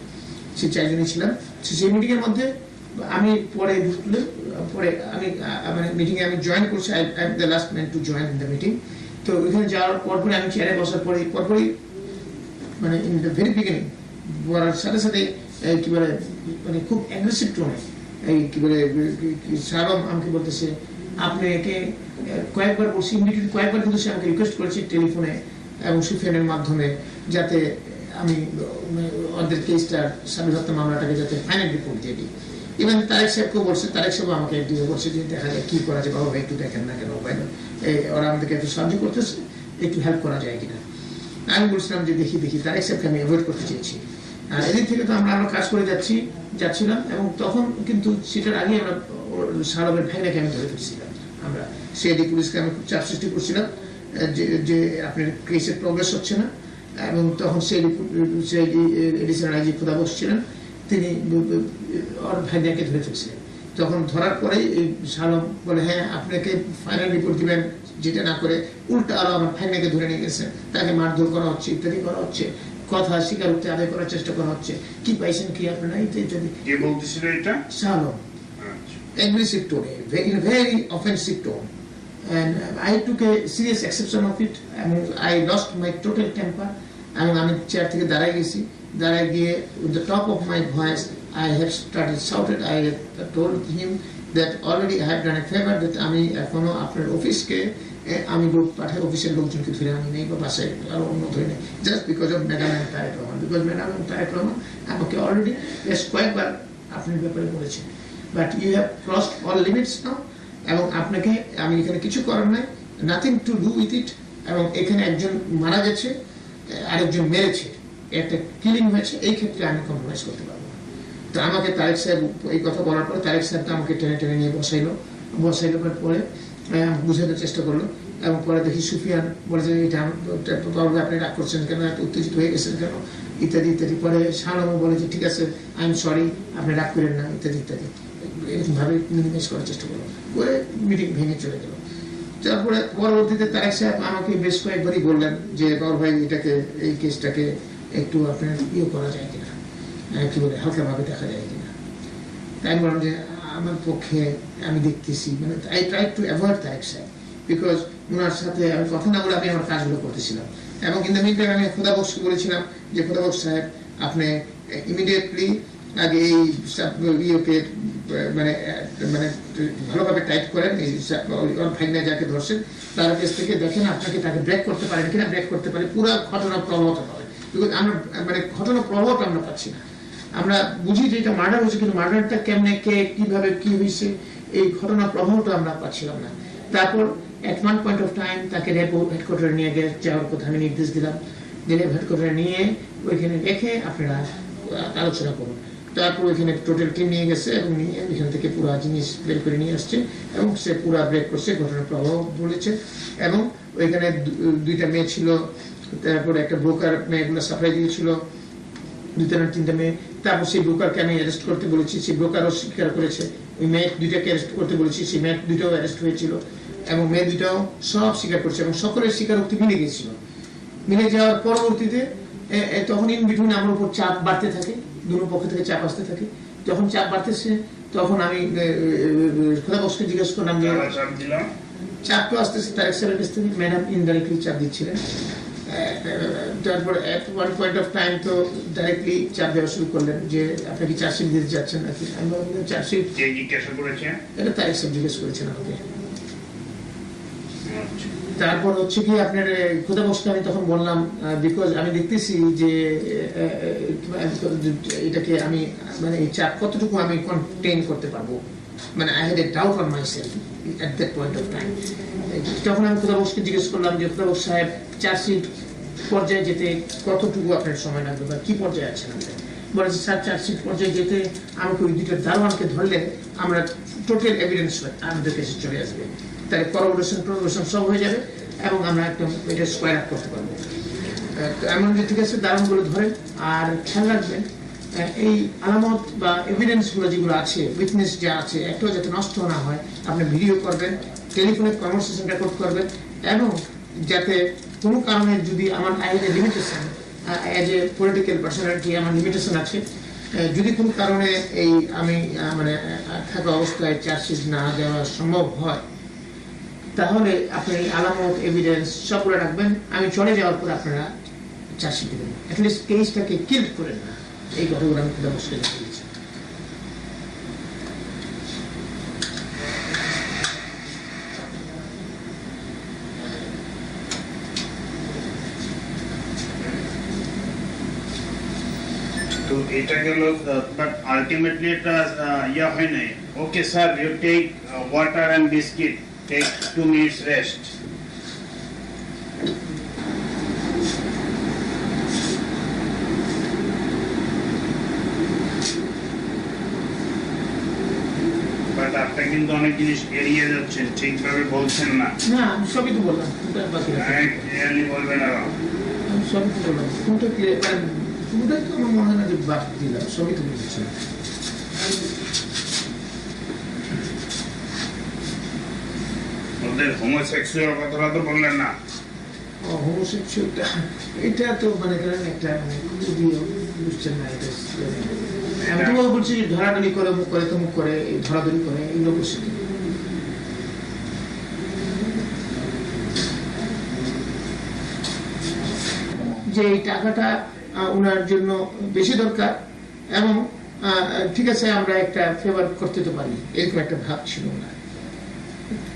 সেই চারজনই ছিলাম সেই মিটিং এর মধ্যে। আমি পরে ঢুকলে পরে আমি মানে মিটিং এ আমি জয়েন করছি, I am the last man to join in the meeting. তো ওইখানে যাওয়ার পরপরই আমি চেয়ারে বসার পরপরই মানে ইন দ্য ভেরি বিগিনিং বলার সাথে সাথে কি বলে মানে খুব অ্যাগ্রেসিভ টোনে এই কি বলে শালম আমাকে বলতেছে, আপনি একে কয়েকবার বলছি ইমিডিয়েটলি কয়েকবার কিন্তু সে আমাকে রিকোয়েস্ট করেছি টেলিফোনে এবং সুফিয়ানের মাধ্যমে যাতে আমি ওদের কেসটার স্বামী হত্যা মামলাটাকে যাতে ফাইনাল রিপোর্ট দিয়ে দিই। ইভেন তারেক সাহেবকেও বলছে, তারেক সাহেব আমাকে দিয়ে বলছে যে দেখা যায় কি করা যায়, বাবা একটু দেখেন না কেন, ওরা আমাদেরকে একটু সাহায্য করতেছে, একটু হেল্প করা যায় কিনা। আমি বলছিলাম যে দেখি তারেক সাহেবকে আমি অ্যাভয়েড করতে চেয়েছি। আর এদিক থেকে তো আমরা কাজ করে যাচ্ছিলাম এবং তখন কিন্তু সেটার আগে আমরা শালমের ভাইনাকে আমি ধরে ফেলছিলাম। আমরা সিআইডি পুলিশকে আমি খুব চাপ সৃষ্টি করছিলাম যে আপনার কেসের প্রগ্রেস হচ্ছে না, এবং তখন সিআইডি এডিশনাল আইজি খোদাবক্স ছিলেন, তিনি ওর ভাইনাকে ধরে ফেলছিলেন। তখন ধরার পরেই এই শালম বলে, হ্যাঁ আপনাকে ফাইনাল রিপোর্ট দিবেন, যেটা না করে উল্টা আরো আমার ভাইনাকে ধরে নিয়ে গেছে, তাকে মারধর করা হচ্ছে, ইত্যাদি করা হচ্ছে, কথা স্বীকারোক্তি আদায় করার চেষ্টা করা হচ্ছে, কি পাইছেন কি আপনারা ইত্যাদি। কে বলতেছিল এটা? শালম। Aggressive tone, very offensive tone, and I took a serious exception of it, and I lost my total temper. And আমি চেয়ার থেকে দাঁড়ায় গিয়ে with the top of my voice I have started shouted. I told him that already I have done a favor, that আমি এখনো আপনার অফিসকে আমি লোক পাঠাই, অফিসের লোকজনকে ধরে আনি নেই বা বাসায় আরো অন্য ধরে নেই, just because of madam and Tarek Rahman, because madam and Tarek Rahman আমাকে অলরেডি বেশ কয়েকবার আপনার ব্যাপারে বলেছেন, but you have crossed all limits now, এবং আপনাকে আমি এখানে কিছু করার নাই, nothing to do with it. এবং এখানে একজন মারা গেছে, আরেকজন মেরেছে, একটা কিলিং হয়েছে, এই ক্ষেত্রে আমি কম্প্রোমাইজ করতে পারবো না। তো আমাকে তারেক সাহেব এই কথা বলার পরে তারেক সাহেব আমাকে টেনে নিয়ে বসাইলো পরে বুঝাতে চেষ্টা করলো, এবং পরে দেখি সুফিয়ান বলে যে এটা আপনি রাগ করছেন কেন, এত উত্তেজিত হয়ে গেছেন কেন, ইত্যাদি। পরে শালমও বলে যে ঠিক আছে, আই এম সরি, আপনি রাগ করেন না, ইত্যাদি। এরকম ভাবে মিনিমাইজ করার চেষ্টা করলো, করে মিটিং ভেঙে চলে গেল। তারপরে পরবর্তীতে তারেক সাহেব আমাকে বেশ কয়েকবারই বললেন যে বাবর ভাই এই কেসটাকে একটু আপনার করা যায় কিনা, কি বলে হালকা ভাবে দেখা যায় কিনা। তাই বললাম যে আমার পক্ষে আমি দেখতেছি, মানে I try to avoid Tarique সাহেব, বিকজ ওনার সাথে আমি কথা না বলে আমি আমার কাজগুলো করতেছিলাম। এবং ইন দ্য মিনটাইম আমি খোদাবক্সকে বলেছিলাম যে খোদাবক্স সাহেব আপনি ইমিডিয়েটলি আগে এই ইয়েকে মানে ভালোভাবে টাইট করেন, ভাইনা যাকে ধরছেন তার কাছ থেকে দেখেন আপনাকে তাকে ব্রেক করতে পারেন কিনা, ব্রেক করতে পারে পুরো ঘটনা প্রবাহটা পাবে, বিকজ আমরা মানে ঘটনা প্রবাহটা আমরা পাচ্ছি না। আমরা বুঝি যে এটা মার্ডার হয়েছে, কিন্তু মার্ডারটা কেমনে, কে কিভাবে কি হয়েছে, এই ঘটনা প্রবাহটা আমরা পাচ্ছিলাম না। তারপর এট ওয়ান পয়েন্ট অফ টাইম তাকে র্যাব হেডকোয়ার্টারে নিয়ে যাওয়ার কথা আমি নির্দেশ দিলাম, র্যাব হেডকোয়ার্টারে নিয়ে ওইখানে রেখে আপনারা আলোচনা করুন। তারপর ওইখানে টোটাল টিম নিয়ে গেছে এবং নিয়ে এখান থেকে পুরো জিনিস বের করে নিয়ে আসছে, এবং সে পুরো ব্রেক করছে, ঘটনার প্রভাব বলেছে। এবং ওইখানে দুইটা মেয়ে ছিল, তারপর একটা ব্রোকার মেয়েগুলো সাপ্লাই দিয়েছিল, দুইটা না তিনটা মেয়ে। তারপর সেই ব্রোকারকে আমি অ্যারেস্ট করতে বলেছি, সেই ব্রোকারও স্বীকার করেছে। ওই মেয়ে দুইটাকে অ্যারেস্ট করতে বলেছি, সেই মেয়ে দুইটাও অ্যারেস্ট হয়েছিল, এবং মেয়ে দুইটাও সব স্বীকার করছে, এবং সকলের স্বীকারোক্তি মিলে গেছিল। মিলে যাওয়ার পরবর্তীতে তখন ইন বিটুইন আমার উপর চাপ বাড়তে থাকে, দুটো পক্ষ থেকে চাপ আসতে থাকে। যখন চাপ বাড়তেছে তখন আমি খোদাবক্সকে জিজ্ঞেস করলাম যে চাপ তো আসতেছে তারেক সাহেবের কাছ থেকে, ম্যাডাম ইনডাইরেক্টলি চাপ দিচ্ছিলেন। তারপর এট ওয়ান পয়েন্ট অফ টাইম তো ডাইরেক্টলি চাপ দেওয়া শুরু করলেন যে আপনি কি চার্জশিট দিতে যাচ্ছেন নাকি। আমি বললাম চার্জশিট এটা তারেক সাহেব জিজ্ঞেস করেছেন আমাকে। তারপর হচ্ছে কি আপনার খোদাবক্সকে আমি তখন বললাম, বিকজ আমি দেখতেছি যে এটাকে আমি মানে এই চাপ কতটুকু আমি কন্টেইন করতে পারবো, মানে I had a doubt on my self at that point of time. তখন আমি খোদাবক্সকে জিজ্ঞেস করলাম যে খোদাবক্স সাহেব চার্জশিট পর্যায়ে যেতে কতটুকু আপনার সময় লাগবে বা কি পর্যায়ে আছেন আপনি? বলে যে স্যার চার্জশিট পর্যায়ে যেতে আমাকে ওই দুটো দারোয়ানকে ধরলে আমরা টোটাল এভিডেন্স আমাদের কাছে চলে আসবে, তাহলে করোবোরেশন সব হয়ে যাবে এবং আমরা একদম এটা স্কোয়ার আপ করতে পারবো। এমন যে ঠিক আছে দারোয়ানগুলো ধরেন, আর খেয়াল রাখবেন এই আলামত বা এভিডেন্সগুলো যেগুলো আছে, উইটনেস যা আছে একটাও যাতে নষ্ট না হয়। আপনি ভিডিও করবেন, টেলিফোনে কনভারসেশন রেকর্ড করবেন, এবং যাতে কোনো কারণে যদি আমার আইনে limitation as a political personality আমার লিমিটেশন আছে, যদি কোনো কারণে এই আমি মানে থাকা অবস্থায় চার্জশিট না দেওয়া সম্ভব হয়, তাহলে আপনি আলামত এভিডেন্স সবগুলো রাখবেন। আমি চলে যাওয়ার পর আপনারা চার্জশিট দেবেন, অ্যাটলিস্ট কেসটাকে কিল করেন না। এই কথাগুলো আমি খুব অবশ্যই দিয়েছি। তো এটা গেল, বাট আলটিমেটলি এটা ইয়া হয় নাই। Okay sir, you take water and biscuit, take 2 minutes rest. But আপনি কিন্তু অনেক জিনিস এড়িয়ে যাচ্ছেন, ঠিকভাবে বলছেন না। না আমি সবই তো বললাম, বাকি ক্লিয়ারলি বলবেন। আর আমি সবই তো বললাম, কোনটা ক্লিয়ার পুরোটাই তো আমার মনে হয় না যে বাদ দিলাম, সবই তো বলছি। ওদের হোমোসেক্সুয়াল কথাটা তো বললেন না। হোমোসেক্সুয়ালটা এটা তো মানে করেন একটা খুবই বুঝছেন না, এটা আমি তো বলছি যে ধরাধরি করে মুখ করে তমুক করে, এই ধরাধরি করে এইগুলো করছে। যে এই টাকাটা ওনার জন্য বেশি দরকার, এবং ঠিক আছে আমরা একটা ফেভার করতে তো পারি, এরকম একটা ভাব ছিল না।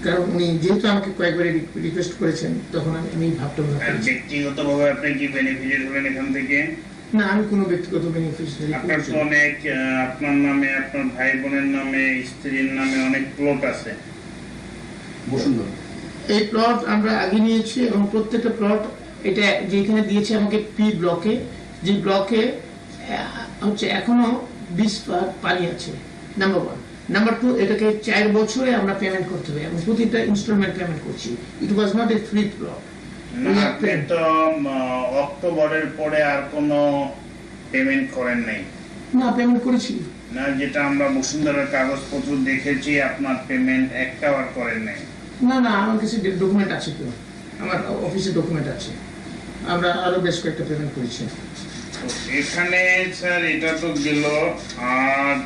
কারণ উনি যেহেতু আমাকে কয়েকবার রিকোয়েস্ট করেছেন, তখন আমি ভাবটা ব্যক্তিগতভাবে আপনি কি বেনিফিটেড হলেন এখান থেকে? না, আমি কোনো ব্যক্তিগত বেনিফিশিয়ারি। আপনার তো অনেক, আপনার নামে, আপনার ভাই বোনের নামে, স্ত্রীর নামে অনেক প্লট আছে বসুন্ধরা। এই প্লট আমরা আগে নিয়েছি, এবং প্রত্যেকটা প্লট এটা যেখানে দিয়েছে আমাকে পি ব্লকে, যে ব্লকে হচ্ছে এখনো 20 পানি আছে, নাম্বার 1। নাম্বার 2, এটাকে 4 বছরে আমরা পেমেন্ট করতে হবে, এবং প্রতিটা ইনস্টলমেন্ট পেমেন্ট করছি। It was not a free plot. আপনি তো অক্টোবরের পরে আর কোনো পেমেন্ট করেন নাই? না, পেমেন্ট করেছি না, যেটা আমরা বসুন্ধরার কাগজপত্র দেখেছি আপনার পেমেন্ট একটাও আর করেন নাই। না না, আমার কাছে ডকুমেন্ট আছে, তো আমার অফিসে ডকুমেন্ট আছে, আমরা আরো বেশ কয়েকটা পেমেন্ট করেছি। এখানে স্যার এটা তো গেল। আর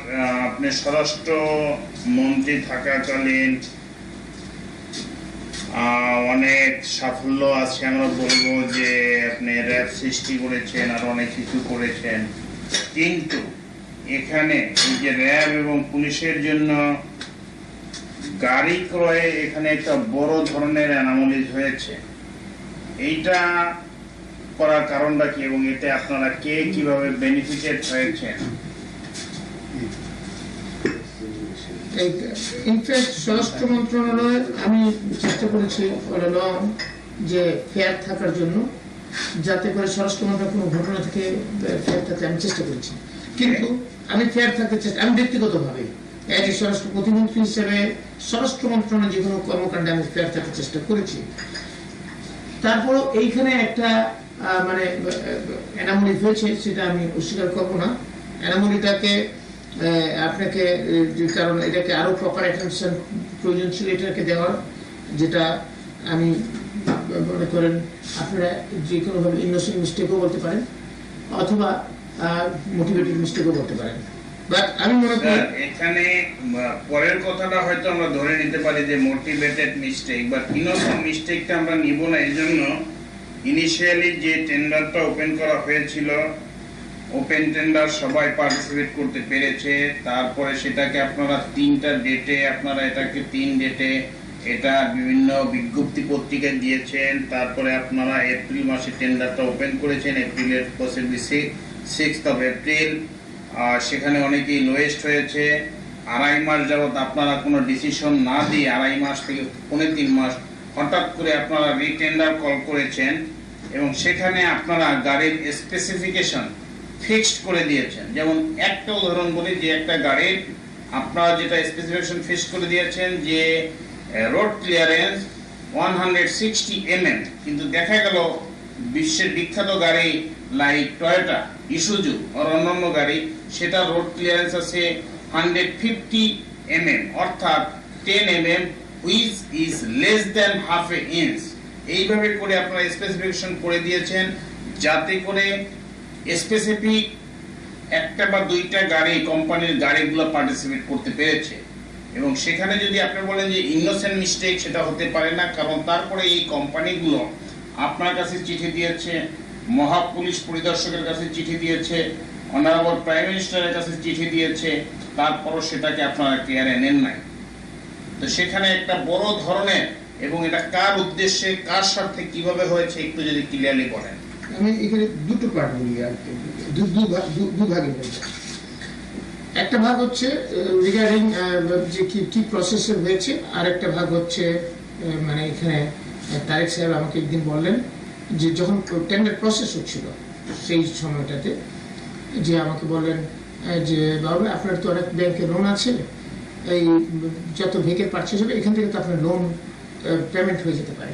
আপনি স্বরাষ্ট্র মন্ত্রী থাকাকালীন অনেক সাফল্য আছে, আমরা বলবো যে আপনি র্যাব সৃষ্টি করেছেন আর অনেক কিছু করেছেন, কিন্তু এখানে এই যে র্যাব এবং পুলিশের জন্য গাড়ি ক্রয়ে এখানে একটা বড় ধরনের অ্যানোমালিজ হয়েছে। এইটা করার কারণটা কি, এবং এতে আপনারা কে কিভাবে বেনিফিটেড হয়েছেন? ইনফ্যাক্ট স্বরাষ্ট্র মন্ত্রণালয় আমি চেষ্টা করেছি যে ফেয়ার থাকার জন্য, যাতে করে স্বরাষ্ট্র মন্ত্রণালয় কোনো ঘটনা থেকে ফেয়ার থাকতে আমি চেষ্টা করেছি। কিন্তু আমি ফেয়ার থাকতে চেষ্টা, আমি ব্যক্তিগতভাবে স্বরাষ্ট্র প্রতিমন্ত্রী হিসেবে স্বরাষ্ট্র মন্ত্রণালয় যে কোনো কর্মকাণ্ডে আমি ফেয়ার থাকতে চেষ্টা করেছি। তারপরও এইখানে একটা মানে অ্যানোমালি হয়েছে, সেটা আমি অস্বীকার করবো না। অ্যানোমালিটাকে আপনাকে, কারণ এটাকে আরো প্রপার অ্যাটেনশন প্রয়োজন ছিল এটাকে দেওয়ার, যেটা আমি মনে করেন আপনারা যে কোনোভাবে ইনোসেন্ট মিস্টেকও বলতে পারেন, অথবা মোটিভেটেড মিস্টেকও বলতে পারেন। বাট আমি মনে করি এখানে পরের কথাটা হয়তো আমরা ধরে নিতে পারি যে মোটিভেটেড মিস্টেক, বাট ইনোসেন্ট মিস্টেকটা আমরা নিব না। এই জন্য ইনিশিয়ালি যে টেন্ডারটা ওপেন করা হয়েছিল, ওপেন টেন্ডার সবাই পার্টিসিপেট করতে পেরেছে। তারপরে সেটাকে আপনারা 3টা ডেটে, আপনারা এটাকে 3 ডেটে এটা বিভিন্ন বিজ্ঞপ্তি পত্রিকায় দিয়েছেন। তারপরে আপনারা এপ্রিল মাসে টেন্ডারটা ওপেন করেছেন, এপ্রিলের পসিবলি 6th of এপ্রিল। সেখানে অনেকেই লোয়েস্ট হয়েছে। 2.5 মাস যাবত আপনারা কোনো ডিসিশন না দিয়ে, 2.5 মাস থেকে 3.5 মাস হঠাৎ করে আপনারা রিটেন্ডার কল করেছেন। এবং সেখানে আপনারা গাড়ির স্পেসিফিকেশন ফিক্সড করে দিয়েছেন। যেমন একটা উদাহরণ বলি, যে একটা গাড়ির আপনারা যেটা স্পেসিফিকেশন ফিক্সড করে দিয়েছেন যে রোড ক্লিয়ারেন্স 160 mm, কিন্তু দেখা গেল বিশ্বের বিখ্যাত গাড়ি লাইক টয়োটা, ইসুজু আর অন্যান্য গাড়ি, সেটা রোড ক্লিয়ারেন্স আছে 150 mm, অর্থাৎ 10 mm which is less than half a inch। এইভাবে করে আপনারা স্পেসিফিকেশন করে দিয়েছেন যাতে করে স্পেসিফিক একটা বা দুইটা গাড়ি, কোম্পানির গাড়িগুলো পার্টিসিপেট করতে পেরেছে। এবং সেখানে যদি আপনি বলেন যে ইনোসেন্ট মিস্টেক, সেটা হতে পারে না, কারণ তারপরে এই কোম্পানিগুলো আপনার কাছে চিঠি দিয়েছে, মহা পুলিশ পরিদর্শকের কাছে চিঠি দিয়েছে, অনারেবল প্রাইম মিনিস্টারের কাছে চিঠি দিয়েছে, তারপরও সেটাকে আপনারা কেয়ারে নেন নাই। তো সেখানে একটা বড় ধরনের, এবং এটা কার উদ্দেশ্যে, কার স্বার্থে, কিভাবে হয়েছে একটু যদি ক্লিয়ারলি বলেন। আমি এখানে দুটো পার্ট বলি আর কি, দু ভাগে বলবো। একটা ভাগ হচ্ছে রিগার্ডিং যে কি প্রসেসে হয়েছে, আর একটা ভাগ হচ্ছে মানে এখানে তারেক সাহেব আমাকে একদিন বললেন যে যখন টেন্ডার প্রসেস হচ্ছিল সেই সময়টাতে, যে আমাকে বললেন যে বাবু আপনার তো অনেক ব্যাংকে লোন আছে, এই যত ভেহিকেল পারচেজ হবে এখান থেকে তো আপনার লোন পেমেন্ট হয়ে যেতে পারে।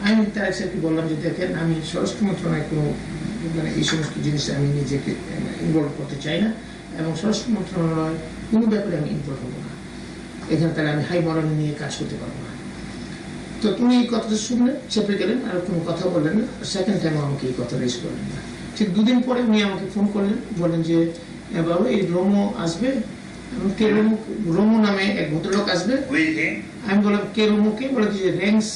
আমি তারেক সাহেবকে বললাম যে দেখেন, আমি স্বরাষ্ট্র মন্ত্রণালয় কোনো মানে এই সমস্ত জিনিসে আমি নিজেকে ইনভলভ করতে চাই না, এবং স্বরাষ্ট্র মন্ত্রণালয় কোনো ব্যাপারে আমি ইনভলভ হবো না, এখানে তাহলে আমি হাই মরাল নিয়ে কাজ করতে পারবো না। তো তুমি এই কথাটা শুনলেন, চেপে গেলেন, আর কোনো কথা বললেন না। সেকেন্ড টাইম আমাকে এই কথা রেজ করলেন না। ঠিক দুদিন পরে উনি আমাকে ফোন করলেন, বললেন যে বাবু এই রোমো আসবে, কে রোমো নামে এক ভদ্রলোক আসবে। আমি বললাম কে রোমো কে? বলে যে র্যাঙ্কস,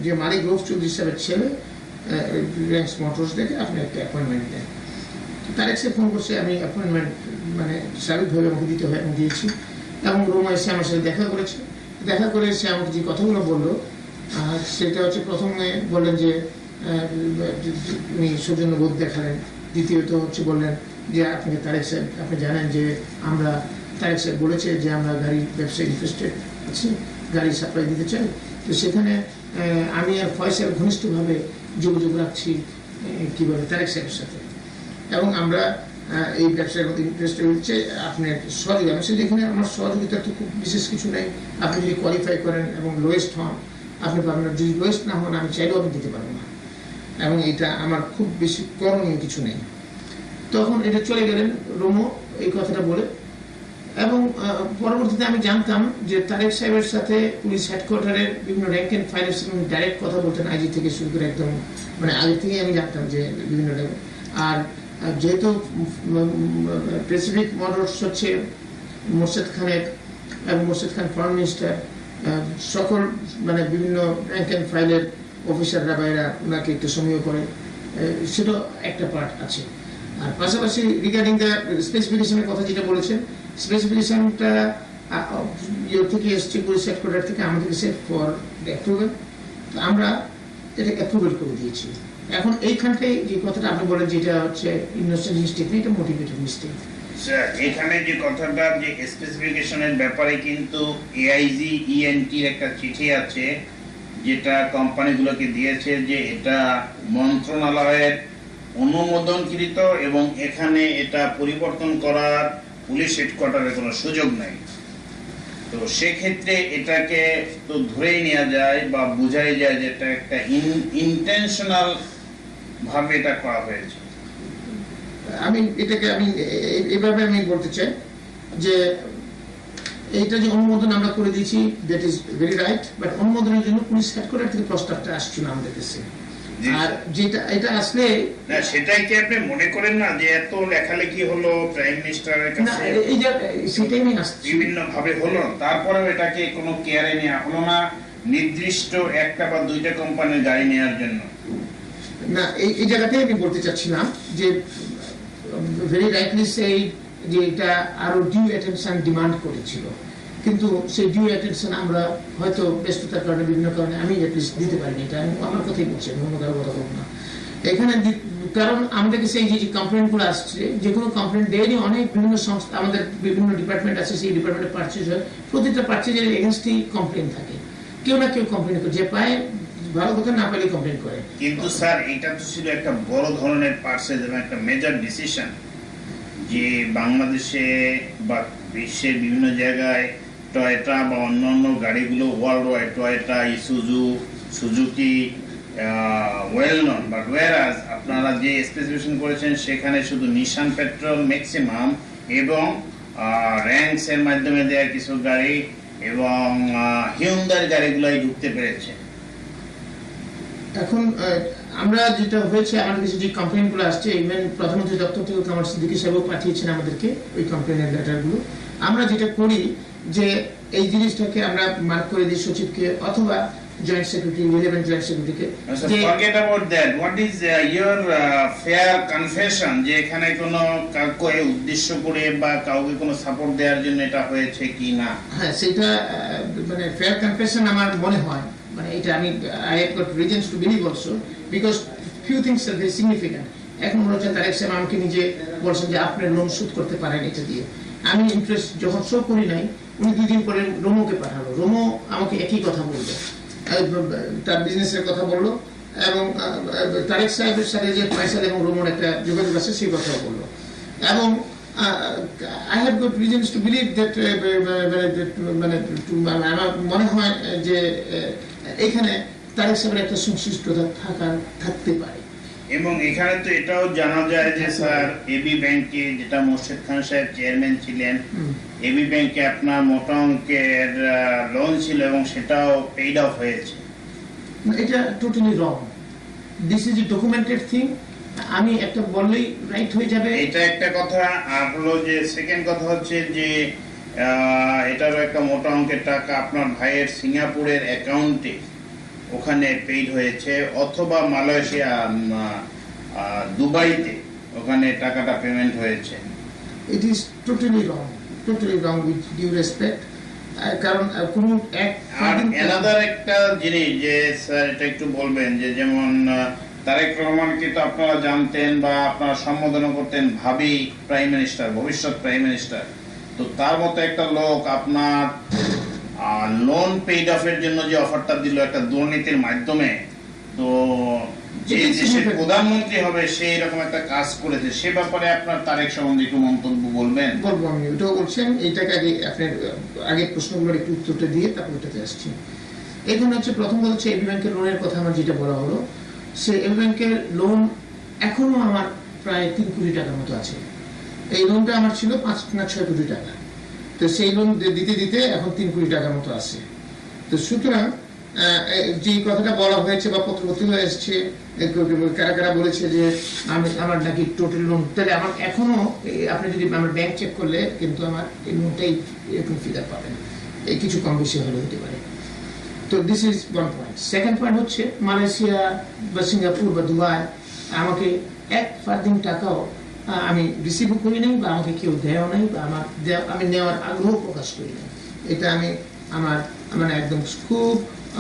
যে মালিক রৌফ চৌধুরী সাহেবের ছেলে, র্যাঙ্কস মোটরস দেখে আপনি একটা অ্যাপয়েন্টমেন্ট দেন। তারেক সাহেব ফোন করছে, আমি অ্যাপয়েন্টমেন্ট মানে স্বাভাবিকভাবে আমাকে দিতে হয়, আমি দিয়েছি। এবং রোমা এসে আমার সাথে দেখা করেছে, দেখা করে এসে আমাকে যে কথাগুলো বললো সেটা হচ্ছে, প্রথমে বললেন যে উনি সৌজন্যবোধ দেখালেন, দ্বিতীয়ত হচ্ছে বললেন যে আপনাকে তারেক সাহেব, আপনি জানেন যে আমরা, তারেক সাহেব বলেছে যে আমরা গাড়ি ব্যবসায় ইন্টারেস্টেড আছি, গাড়ি সাপ্লাই দিতে চাই। তো সেখানে আমি আর ফয়সাল ঘনিষ্ঠভাবে যোগাযোগ রাখছি কীভাবে তারেক সাহেবের সাথে, এবং আমরা এই ব্যবসার মধ্যে ইন্টারেস্টেড হচ্ছে আপনার সহযোগিতা। আমি যেখানে আমার সহযোগিতা তো খুব বিশেষ কিছু নেই, আপনি যদি কোয়ালিফাই করেন এবং লোয়েস্ট হন আপনি পাবেন, যদি লোয়েস্ট না হন আমি চাইলেও আপনি দিতে পারবো না, এবং এটা আমার খুব বেশি করণীয় কিছু নেই। তখন এটা চলে গেলেন রোমো এই কথাটা বলে। এবং পরবর্তীতে আমি জানতাম যে তারেক সাহেবের সাথে পুলিশ হেডকোয়ার্টারের বিভিন্ন র্যাঙ্ক অ্যান্ড ফাইলের সঙ্গে ডাইরেক্ট কথা বলতেন, আইজি থেকে শুরু করে একদম মানে আগে থেকেই আমি জানতাম যে বিভিন্ন লেভেল। আর যেহেতু স্পেসিফিক মোটরস হচ্ছে মোর্শেদ খানের, এবং মোর্শেদ খান ফরেন মিনিস্টার, সকল মানে বিভিন্ন র্যাঙ্ক অ্যান্ড ফাইলের অফিসাররা বাইরা ওনাকে একটু সমীহ করে, সেটা একটা পার্ট আছে। আর পাশাপাশি রিগার্ডিং দ্য স্পেসিফিকেশনের কথা যেটা বলেছেন, স্পেসিফিকেশনটা ইয়ে থেকে এসছে, পুলিশ হেডকোয়ার্টার থেকে আমাদের সেট ফর অ্যাপ্রুভাল, আমরা এটা অ্যাপ্রুভাল করে দিয়েছি। এখন এইখানটাই যে কথাটা আপনি বলেন যেটা হচ্ছে ইনোসেন্ট মিস্টেক, এটা মোটিভেটেড মিস্টেক। এখানে যে কথাটা যে স্পেসিফিকেশনের ব্যাপারে কিন্তু এআইজি ইএনটির একটা চিঠি আছে যেটা কোম্পানিগুলোকে দিয়েছে যে এটা মন্ত্রণালয়ের অনুমোদনকৃত, এবং এখানে এটা পরিবর্তন করার পুলিশ হেডকোয়ার্টারের কোনো সুযোগ নাই। তো সেক্ষেত্রে এটাকে তো ধরেই নেওয়া যায় বা বোঝাই যায় যে এটা একটা ইন্টেনশনাল ভাবে এটা করা হয়েছে। আমি এটাকে এইভাবে আমি বলতে চাই যে এইটা যে অনুমোদন আমরা করে দিয়েছি, that is very right, but অনুমোদনের জন্য পুলিশ হেডকোয়ার্টার থেকে প্রস্তাবটা আসছিল আমাদের কাছে। আর যেটা এটা আসলে না, সেটাই কি আপনি মনে করেন না যে এত লেখালেখি হলো প্রাইম মিনিস্টারের কাছে, সেটাই আমি আসছি বিভিন্ন ভাবে হলো, তারপরেও এটাকে কোনো কেয়ারে নেওয়া হলো না নির্দিষ্ট একটা বা দুইটা কোম্পানির গাড়ি নেওয়ার জন্য? না, এই জায়গাতেই আমি বলতে চাচ্ছিলাম যে ভেরি রাইটলি সেই যে এটা আরো ডিউ অ্যাটেনশন ডিমান্ড করেছিল, কিন্তু সেই ডিউ অ্যাটেনশন আমরা হয়তো ব্যস্ততার কারণে বিভিন্ন কারণে আমি অ্যাটলিস্ট দিতে পারিনি। এটা আমি আমার কথাই বলছি, অন্য কারো কথা বলবো না এখানে। কারণ আমাদের কাছে এই যে কমপ্লেন গুলো আসছে, যে কোনো কমপ্লেন ডেইলি অনেক বিভিন্ন সংস্থা, আমাদের বিভিন্ন ডিপার্টমেন্ট আছে, সেই ডিপার্টমেন্টে পারচেজ হয়, প্রতিটা পারচেজের এগেনস্টই কমপ্লেন থাকে, কেউ না কেউ কমপ্লেন করে, যে পায় ভালো কথা না পেলে কমপ্লেন করে। কিন্তু স্যার এটা তো ছিল একটা বড় ধরনের পার্সেজ এবং একটা মেজর ডিসিশন যে বাংলাদেশে বা বিশ্বের বিভিন্ন জায়গায় টয়োটা বা অন্যান্য গাড়িগুলো world wide Toyota, Isuzu, Suzuki well known, but whereas আপনারা যে স্পেসিফিকেশন করেছেন সেখানে শুধু নিশান পেট্রোল ম্যাক্সিমাম এবং র্যাঙ্কস এর মাধ্যমে দেওয়া কিছু গাড়ি এবং হিউন্ডাই গাড়িগুলোই ঢুকতে পেরেছে। এখন আমরা যেটা হয়েছে, আমাদের কাছে যে কমপ্লেনগুলো আসছে, ইভেন প্রধানমন্ত্রী দপ্তর থেকে কামার সিদ্দিকী সাহেবও পাঠিয়েছেন আমাদেরকে ওই কমপ্লেনের লেটারগুলো। আমরা যেটা করি যে এই জিনিসটাকে আমরা মার্ক করে দিই সচিবকে অথবা জয়েন্ট সেক্রেটারি, রিলেভেন্ট জয়েন্ট সেক্রেটারিকে। Forget about that, what is your fair confession যে এখানে কোনো কাউকে উদ্দেশ্য করে বা কাউকে কোনো সাপোর্ট দেওয়ার জন্য এটা হয়েছে কি না? হ্যাঁ, সেটা মানে ফেয়ার কনফেশন আমার মনে হয়, মানে এটা আমি I have got reasons to believe also because few things are very significant. এখন মনে হচ্ছে তারেক সাহেব আমাকে নিজে বলছেন যে আপনি লোন শোধ করতে পারেন এটা দিয়ে। আমি ইন্টারেস্ট যখন শো করি নাই, উনি 2 দিন পরে রোমোকে পাঠালো। রোমো আমাকে একই কথা বললো, তার বিজনেসের কথা বললো এবং তারেক সাহেবের সাথে যে ফয়সাল এবং রোমোর একটা যোগাযোগ আছে সেই কথা বললো। এবং I have got reasons to believe that মানে আমার মনে হয় যে এখানে তারেক সাহেবের একটা সংশ্লিষ্টতা থাকতে পারে। এবং এখানে তো এটাও জানা যায় যে স্যার এবি ব্যাংকে, যেটা মোর্শেদ খান সাহেব চেয়ারম্যান ছিলেন, এবি ব্যাংকে আপনার মোটা অঙ্কের লোন ছিল এবং সেটাও পেইড অফ হয়েছে। এটা totally wrong. This is a documented thing. আমি একটা বললেই রাইট হয়ে যাবে, এটা একটা কথা। আর হলো যে সেকেন্ড কথা হচ্ছে যে এটারও একটা মোটা অঙ্কের টাকা আপনার ভাইয়ের সিঙ্গাপুরের অ্যাকাউন্টে ওখানে পেইড হয়েছে, অথবা মালয়েশিয়া দুবাইতে ওখানে টাকাটা পেমেন্ট হয়েছে। It is totally wrong with due respect. কারণ কোন এক অ্যানাদার একটা জিনিস যে স্যার এটা একটু বলবেন যে যেমন তারেক রহমানকে তো আপনারা জানতেন বা আপনারা সম্বোধন করতেন ভাবি প্রাইম মিনিস্টার, ভবিষ্যৎ প্রাইম মিনিস্টার। তো তার মতো একটা লোক আপনার লোন পেইড অফের জন্য যে অফারটা দিল একটা দুর্নীতির মাধ্যমে, তো যে দেশের প্রধানমন্ত্রী হবে সেই রকম একটা কাজ করেছে, সে ব্যাপারে আপনার তারেক সম্বন্ধে একটু মন্তব্য বলবেন? বলবো, আমি ওটাও বলছেন। এইটাকে আগে আপনার আগে প্রশ্নগুলোর একটু উত্তরটা দিয়ে তারপর ওটাতে আসছি। এখানে হচ্ছে প্রথম হচ্ছে এবি ব্যাংকের লোনের কথা আমার যেটা বলা হলো, সে এবি ব্যাংকের লোন এখনো আমার প্রায় 3 কোটি টাকার মতো আছে। এই লোনটা আমার ছিল 5 না 6 কোটি টাকা। তো সেই লোন দিতে দিতে এখন 3 কোটি টাকার মতো আছে। তো সুতরাং যে কথাটা বলা হয়েছে বা পত্রপত্রিত হয়ে এসছে, কারা কারা বলেছে যে আমার নাকি টোটাল লোন, তাহলে আমার এখনো আপনি যদি আমার ব্যাংক চেক করলে কিন্তু আমার এই লোনটাই এরকম ফিগার পাবেন, এই কিছু কম বেশি হলে হতে পারে। তো this is one point. Second point হচ্ছে মালয়েশিয়া বা সিঙ্গাপুর বা দুবাই আমাকে 1 ফার্দিং টাকাও আমি রিসিভও করি নাই বা আমাকে কেউ দেয়ও নাই বা আমি নেওয়ার আগ্রহ প্রকাশ করি না। এটা আমি আমার মানে একদম খুব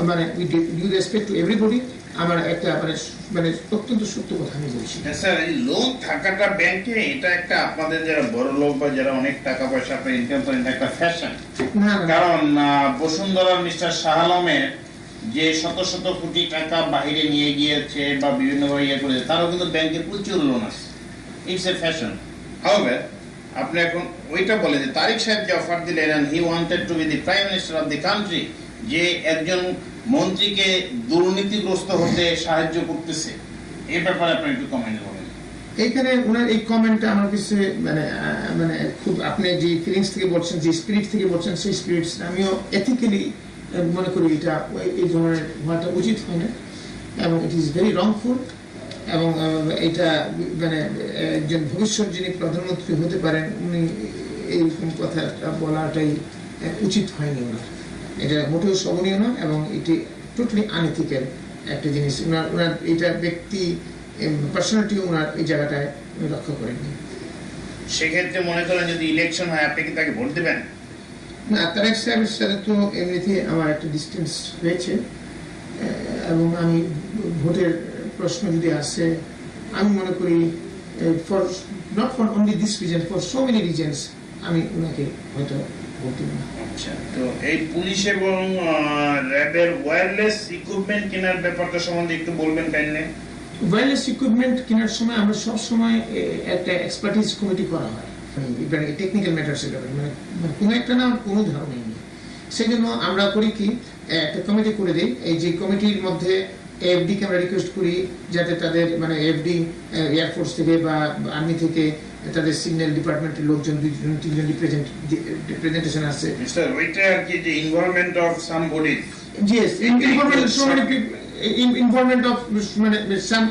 মানে ডিউ রেসপেক্ট টু এভরিবডি, আমার একটা মানে অত্যন্ত সত্য কথা আমি বলছি। স্যার এই লোন থাকাটা ব্যাংকে, এটা একটা আপনাদের যারা বড় লোক বা যারা অনেক টাকা পয়সা আপনার ইনকাম করেন একটা ফ্যাশন। কারণ বসুন্ধরার মিস্টার শাহ আলমের যে শত শত কোটি টাকা বাইরে নিয়ে গিয়েছে বা বিভিন্ন ইয়ে করেছে, তারও কিন্তু ব্যাংকের প্রচুর লোন আছে। It's a fashion. হাউএভার আপনি এখন ওইটা বলে যে তারেক সাহেব যে অফার দিলেন and he wanted to be the prime minister of the country, যে একজন মন্ত্রীকে দুর্নীতিগ্রস্ত হতে সাহায্য করতেছে, এই ব্যাপারে আপনি একটু কমেন্ট করবেন। এইখানে ওনার এই কমেন্টটা আমার কাছে মানে মানে খুব, আপনি যে ফিলিংস থেকে বলছেন, যে স্পিরিট থেকে বলছেন, সেই স্পিরিট আমিও এথিক্যালি মনে করি এটা এই ধরনের হওয়াটা উচিত হয় না এবং ইট ইজ ভেরি রংফুল। এবং এটা মানে একজন ভবিষ্যৎ যিনি প্রধানমন্ত্রী হতে পারেন উনি এইরকম কথাটা বলাটাই উচিত হয়নি ওনার। এটা মোটেও শোভনীয় না এবং এটি টোটালি আনএথিক্যাল একটা জিনিস। ওনার এটা ব্যক্তি পার্সোনালিটি ওনার এই জায়গাটায় রক্ষা করেননি। সেক্ষেত্রে মনে করেন যদি ইলেকশন হয় আপনি কি তাকে ভোট দেবেন? না, তারেক সাহেবের সাথে তো এমনিতে আমার একটা ডিস্টেন্স হয়েছে এবং আমি ভোটের প্রশ্ন যদি আসে আমি মনে করি for not for only this reason, for so many reasons আমি ওনাকে হয়তো ভোট দেব না। আচ্ছা, তো এই পুলিশ এবং র্যাবের ওয়্যারলেস ইকুইপমেন্ট কেনার ব্যাপারটা সম্বন্ধে একটু বলবেন কাইন্ডলি। ওয়্যারলেস ইকুইপমেন্ট কেনার সময় আমরা সব সময় একটা এক্সপার্টিস কমিটি করা হয়, টেকনিক্যাল ম্যাটার্স এর ব্যাপারে, মানে কোনো একটা না কোনো ধরনের নেই। সেই জন্য আমরা করি কি, একটা কমিটি করে দিই। এই যে কমিটির মধ্যে এফডি কে আমরা রিকোয়েস্ট করি যাতে তাদের মানে এফডি এয়ারফোর্স থেকে বা আর্মি থেকে তাদের সিগন্যাল ডিপার্টমেন্টের লোকজন 2-3 রিপ্রেজেন্টেশন আছে। মিস্টার ওইটা আর কি, যে involvement of some bodies. Yes, involvement of মানে some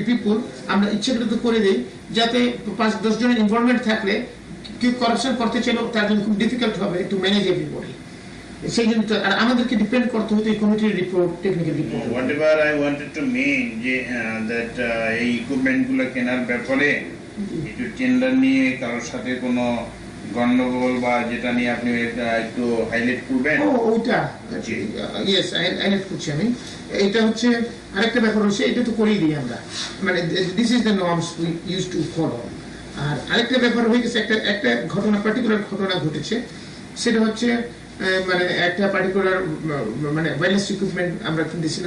people আমরা ইচ্ছাকৃত করে দেই যাতে 5-10 জনের ইনভলভমেন্ট থাকলে কেউ করাপশন করতে চাইলে তার জন্য খুব ডিফিকাল্ট হবে টু ম্যানেজ এভরিবডি। সেই জন্য আর আমাদেরকে ডিপেন্ড করতে হতো এই কমিটির report, technical report. Whatever I wanted to mean যে দ্যাট এই ইকুইপমেন্ট গুলো কেনার ব্যাপারে একটু টেন্ডার নিয়ে কারোর সাথে কোনো গন্ডগোল বা যেটা নিয়ে আপনি একটু হাইলাইট করবেন। ওটা ইয়েস হাইলাইট করছি আমি। এটা হচ্ছে আরেকটা ব্যাপার হচ্ছে, এটা তো করেই দিই আমরা, মানে this is the norms we use to follow. আর আরেকটা ব্যাপার হয়ে গেছে, একটা ঘটনা, পার্টিকুলার ঘটনা ঘটেছে। সেটা হচ্ছে মানে একটা পার্টিকুলার মানে ওয়্যারলেস ইকুইপমেন্ট আমরা কিনতেছিলাম